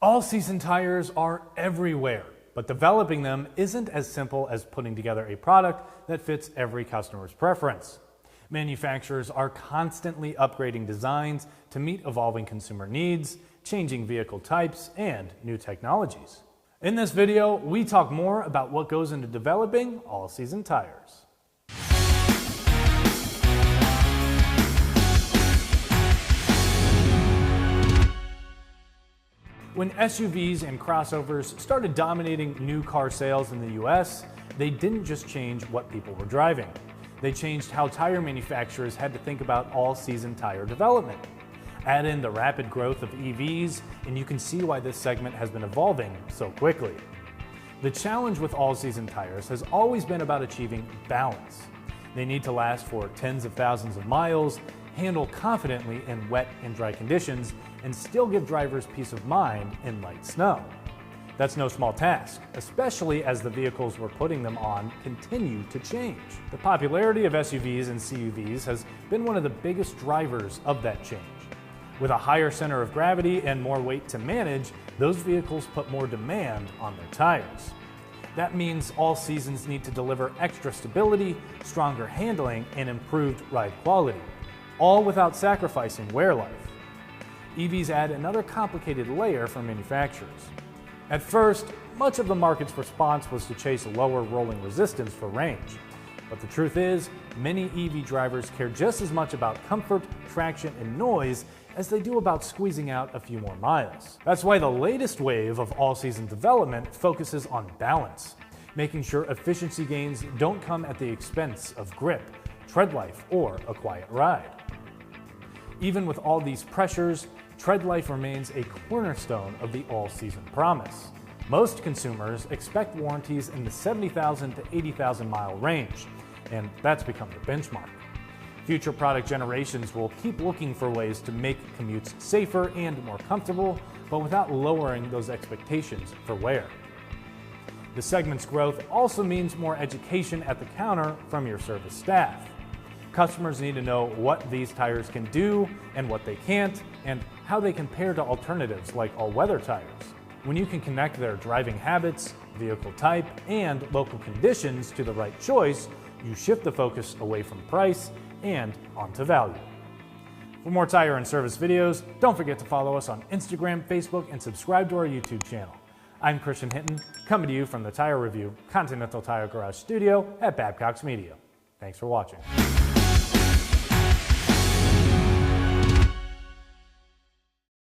All-season tires are everywhere, but developing them isn't as simple as putting together a product that fits every customer's preference. Manufacturers are constantly upgrading designs to meet evolving consumer needs, changing vehicle types, and new technologies. In this video, we talk more about what goes into developing all-season tires. When SUVs and crossovers started dominating new car sales in the US, they didn't just change what people were driving. They changed how tire manufacturers had to think about all-season tire development. Add in the rapid growth of EVs, and you can see why this segment has been evolving so quickly. The challenge with all-season tires has always been about achieving balance. They need to last for tens of thousands of miles, handle confidently in wet and dry conditions, and still give drivers peace of mind in light snow. That's no small task, especially as the vehicles we're putting them on continue to change. The popularity of SUVs and CUVs has been one of the biggest drivers of that change. With a higher center of gravity and more weight to manage, those vehicles put more demand on their tires. That means all seasons need to deliver extra stability, stronger handling, and improved ride quality, all without sacrificing wear life. EVs add another complicated layer for manufacturers. At first, much of the market's response was to chase lower rolling resistance for range. But the truth is, many EV drivers care just as much about comfort, traction, and noise as they do about squeezing out a few more miles. That's why the latest wave of all-season development focuses on balance, making sure efficiency gains don't come at the expense of grip, tread life, or a quiet ride. Even with all these pressures, tread life remains a cornerstone of the all-season promise. Most consumers expect warranties in the 70,000 to 80,000 mile range, and that's become the benchmark. Future product generations will keep looking for ways to make commutes safer and more comfortable, but without lowering those expectations for wear. The segment's growth also means more education at the counter from your service staff. Customers need to know what these tires can do and what they can't, and how they compare to alternatives like all-weather tires. When you can connect their driving habits, vehicle type, and local conditions to the right choice, you shift the focus away from price and onto value. For more tire and service videos, don't forget to follow us on Instagram, Facebook, and subscribe to our YouTube channel. I'm Christian Hinton, coming to you from the Tire Review Continental Tire Garage studio at Babcock's Media. Thanks for watching.